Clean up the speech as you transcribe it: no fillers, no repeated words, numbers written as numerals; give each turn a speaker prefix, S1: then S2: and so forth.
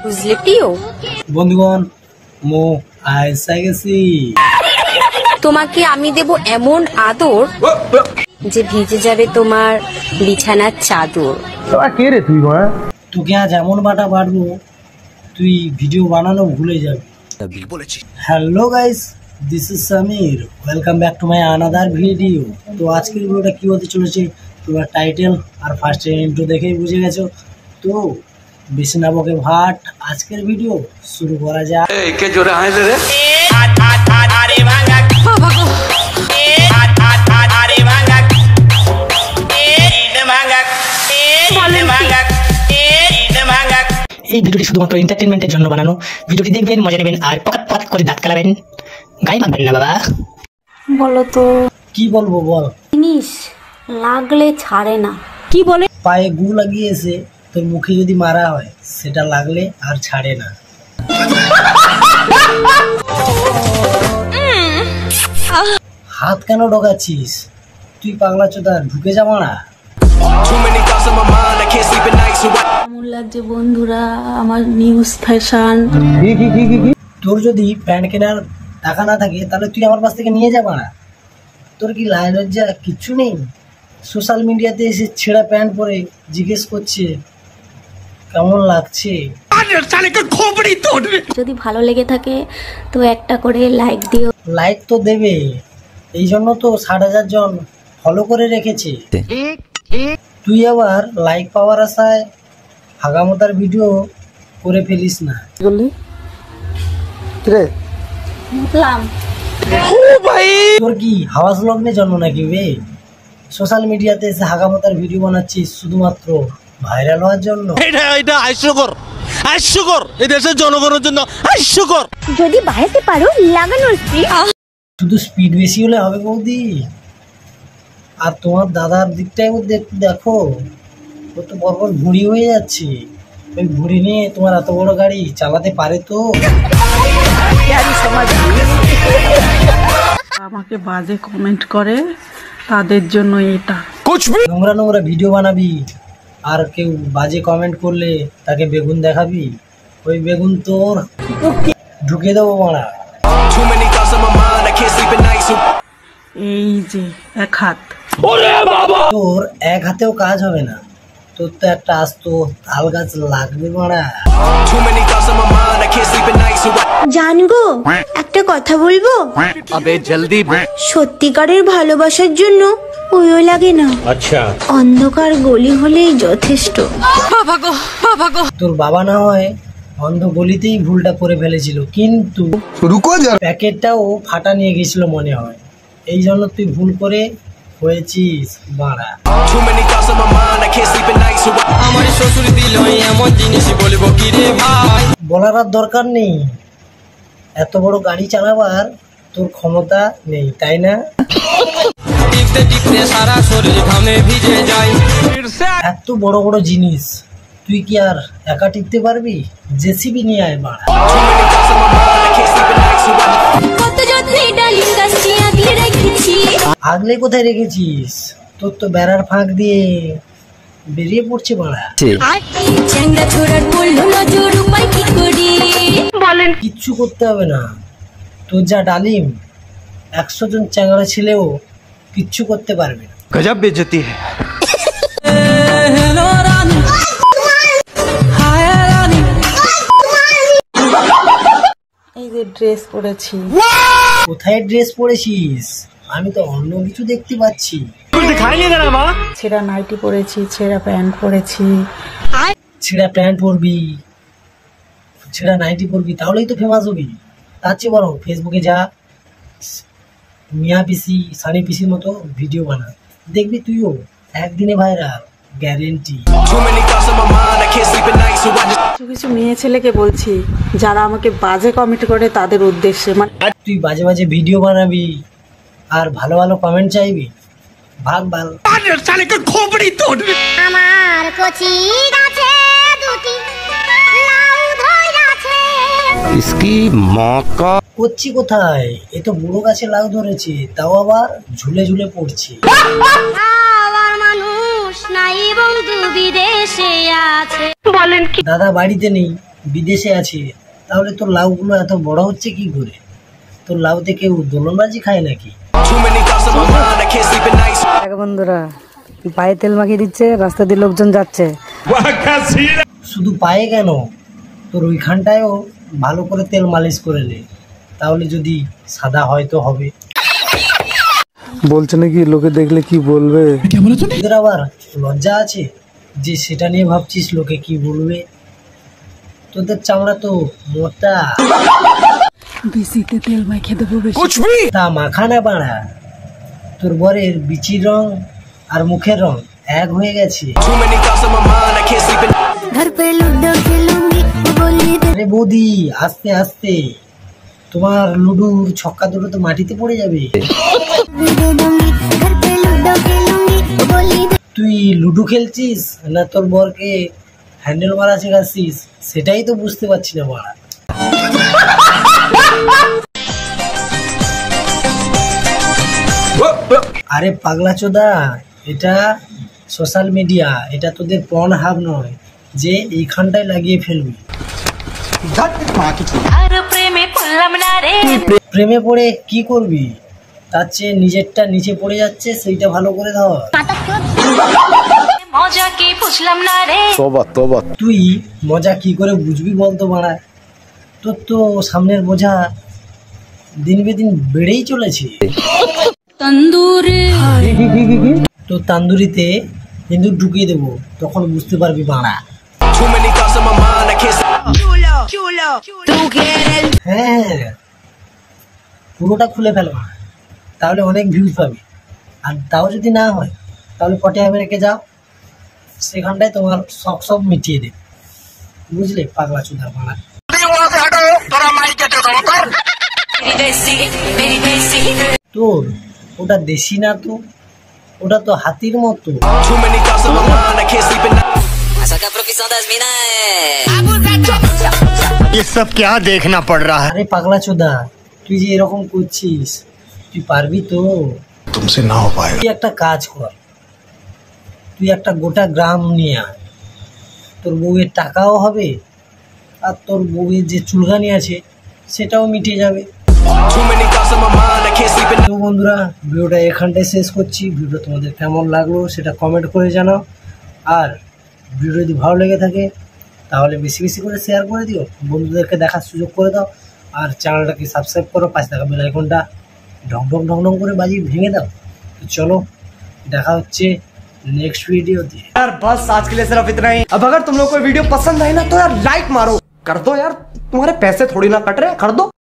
S1: বুঝলে প্রিয়
S2: বন্ধুগণ, মো আয়সা গেছি।
S1: তোমাকে আমি দেব এমন আদর যে ভিজে যাবে তোমার বিছানার চাদর।
S3: কে রে তুই?
S2: তোকে আজ এমন বাটা বাড়বো তুই ভিডিও বানানো ভুলে যাবি। Hello guys, this is Samir, welcome back to my another video. তো আজকের ভিডিওটা কি হতে চলেছে তোমরা টাইটেল আর ফার্স্ট ইন্ট্রো দেখেই বুঝে গেছো। তো বেশি না বকে ভাট, আজকের ভিডিও শুরু করা যাক।
S4: কে জোরে হাসে রে?
S5: এই ভিডিওটি শুধুমাত্র এন্টারটেনমেন্টের জন্য বানানো। ভিডিওটি দেখবেন, মজা নেবেন আর পকাত পকাত করে দাঁত কালাবেন। গায়ে মাখবেন না বাবা।
S1: বলো তো
S2: কি বলবো বল।
S1: জিনিস লাগলে ছাড়ে না। কি বলে?
S2: পায়ে গু লাগিয়েছে, তোর মুখে যদি মারা হয় সেটা লাগলে আর ছাড়ে না। হাত কেন ঢোকাচ্ছিস? তুই পাগলা চোদা, ঢুকে যাবো না।
S1: কেমন লাগছে বন্ধুরা আমার নিউজ ফ্যাশন?
S2: তোর যদি প্যান্ট কেনার টাকা না থাকে তাহলে তুই আমার কাছ থেকে নিয়ে যাবা না। তোর কি লাইন লজ্জা কিচ্ছু নেই? সোশ্যাল মিডিয়াতে এসে ছেঁড়া প্যান্ট পরে জিজ্ঞেস করছে কেমন লাগছে।
S1: যদি ভালো লেগে থাকে তো একটা করে লাইক দিও।
S2: লাইক তো দেবে, এই জন্য তো 60,000 জন ফলো করে রেখেছে। তুই আবার লাইক পাওয়ার আশায় হাগামতার ভিডিও করে ফেলিস না। তোর কি হাওয়াজ লগ্নে জন্ম নাকি বে? সোশ্যাল মিডিয়াতে এসে হাগামতার ভিডিও বানাচ্ছিস শুধুমাত্র ভাইরাল হওয়ার জন্য।
S6: এটা হাস্যকর, হাস্যকর, এই দেশের জনগণের জন্য হাস্যকর।
S1: যদি বাড়াতে পারো লাগানোর স্পিড।
S2: শুধু স্পিড বেশি হলে হবে বৌদি? আর তোমার দাদার দিকটাই দেখো, ও তো বরবর ভুঁড়ি হয়ে যাচ্ছে। ওই ভুঁড়ি নিয়ে তোমার এত বড় গাড়ি চালাতে পারে তো?
S7: আমাকে বাজে কমেন্ট করে তাদের জন্য এটা।
S2: নোংরা নোংরা ভিডিও বানাবি আর কেউ বাজে কমেন্ট করলে তাকে বেগুন দেখাবি, ওই বেগুন তোর ঢুকে দেবো মারা।
S7: এই যে এক হাত,
S2: তোর এক হাতেও কাজ হবে না, তোর তো একটা আস্ত তাল গাছ লাগবে মারা।
S8: জানগো একটা কথা বলবো?
S6: আবে জলদি।
S8: সত্যিকারের ভালোবাসার জন্য ওইও লাগে না।
S6: আচ্ছা,
S8: অন্ধকার গলি হলেই যথেষ্ট।
S2: তোর বাবা না হয় অন্ধ গলিতেই ভুলটা করে ফেলেছিল, কিন্তু প্যাকেটটাও ফাটা নিয়ে গেছিল মনে হয়, এই জন্য তুই ভুল করে হয়েছিস মারা। বলার আর দরকার নেই, এত বড় গাড়ি চালাবার তোর ক্ষমতা নেই, তাই না? এত বড় বড় জিনিস তুই কি আর একা টিপতে পারবি? জেসিবি নিয়ে আয় মারা। আগলে কোথায় রেখেছিস? তোর তো বেড়ার ফাঁক দিয়ে বেরিয়ে পড়ছে মারা। কিচ্ছু করতে হবে না, তোর যা ডালিম 100 জন চ্যাংড়া ছেলেও কিচ্ছু করতে পারবে না।
S6: গজব বেজতি है।
S7: এই যে ড্রেস পরেছি।
S2: কোথায় ড্রেস পরেছিস? আমি তো অন্য কিছু দেখতে পাচ্ছি।
S7: ছেঁড়া নাইটি পরেছি, ছেঁড়া প্যান্ট পরেছি।
S2: ছেঁড়া প্যান্ট পরবি, ছেঁড়া নাইটি পরবি, তাহলেই তো ফেমাস হবি। তার চেয়ে বড় ফেসবুকে যা, মিয়া পিসি সানি পিসির মতো ভিডিও বানা, দেখবি তুইও একদিনে ভাইরাল, গ্যারেন্টি।
S7: কিছু কিছু মেয়ে ছেলেকে বলছি যারা আমাকে বাজে কমেন্ট করে তাদের উদ্দেশ্যে, মানে
S2: তুই বাজে বাজে ভিডিও বানাবি আর ভালো ভালো কমেন্ট চাইবি, ভাগ ভালো।
S8: আমার কচি গাছে দুটি লাউ ধরেছে।
S2: করছি কোথায়? এ তো বুড়ো গাছে লাউ ধরেছে, তাও আবার ঝুলে ঝুলে পড়ছে।
S8: আমার মানুষ নাই বন্ধু বিদেশে আছে।
S2: দাদা বাড়িতে নেই, বিদেশে আছে, তাহলে তোর লাউগুলো এত বড় হচ্ছে কি করে? তোর লাউতে কেউ দোলনবাজি খায় নাকি?
S3: বন্ধুরা পায়ে তেল মাখিয়ে দিচ্ছে, রাস্তা দিয়ে লোকজন যাচ্ছে।
S2: শুধু পায়ে কেন, তোর ওইখানটায়ও ভালো করে তেল মালিশ করে নে, তাহলে যদি সাদা হয় তো হবে।
S4: বলছে নাকি লোকে দেখলে কি বলবে?
S2: তোদের আবার লজ্জা আছে যে সেটা নিয়ে ভাবছিস লোকে কি বলবে? তোদের চামড়া তো মোটা,
S7: বিসিতে তেল মাখিয়ে দেবো বেশি।
S2: তা মাখা না বাড়া, তোর বরের বিচির রং আর মুখের রং এক হয়ে গেছে। আরে বৌদি আস্তে আস্তে, তোমার লুডুর ছক্কা দুটো তো মাটিতে পড়ে যাবে। তুই লুডু খেলছিস না তোর বরকে হ্যান্ডেল মারা শেখাচ্ছিস, সেটাই তো বুঝতে পারছি না বাড়া। আরে পাগলা চোদা, এটা সোশ্যাল মিডিয়া, এটা তোদের পর্ন হাব নয় যে এইখানটায় লাগিয়ে ফেলবি। প্রেমে পড়ে কি করবি? তার চেয়ে নিজেরটা নিচে পড়ে যাচ্ছে, সেইটা ভালো করে ধর। তুই মজা কি করে বুঝবি বলতো বাড়া? তোর তো সামনের বোঝা দিন বেদিন বেড়েই চলেছে। তো তান্দুরিতে ইঁদুর ঢুকিয়ে দেবো, তখন বুঝতে পারবি বাড়া। হ্যাঁ, পুরোটা খুলে ফেলবা, তাহলে অনেক ভিউজ পাবি। আর তাও যদি না হয়, তাহলে পটিয়া রেখে যাও, সেখানটায় তোমার শখ সব মিটিয়ে দেবে। বুঝলে পাগলা চুদা বাড়া। তোর ওটা দেশি না তো, ওটা তো হাতির মতো।
S6: ये सब क्या देखना पड़ रहा है?
S2: আরে পাগলা চোদা, তুই যে এরকম করছিস, তুই পারবি তো?
S6: तुमसे ना हो पाएगा।
S2: তুই একটা কাজ কর, তুই একটা গোটা গ্রাম নিয়ে আয়, তোর বউয়ের টাকাও হবে, আর তোর বউয়ের যে চুলকানি আছে সেটাও মিটে যাবে। তো বন্ধুরা, ভিডিওটা এখানটায় শেষ করছি। ভিডিও তোমাদের কেমন লাগলো সেটা কমেন্ট করে জানাও। আর ভিডিও যদি ভালো লেগে থাকে তাহলে বেশি বেশি করে শেয়ার করে দিও, বন্ধুদেরকে দেখার সুযোগ করে দাও। আর চ্যানেলটাকে সাবস্ক্রাইব করো, পাশে থাকা বেল আইকনটা ঢং ঢং ঢং ঢং করে বাজিয়ে ভেঙে দাও। তো চলো, দেখা হচ্ছে नेक्स्ट वीडियो दी।
S9: यार बस आज के लिए सिर्फ इतना ही। अब अगर तुम लोग को वीडियो पसंद आई ना तो यार लाइक मारो, कर दो यार, तुम्हारे पैसे थोड़ी ना कट रहे, कर दो।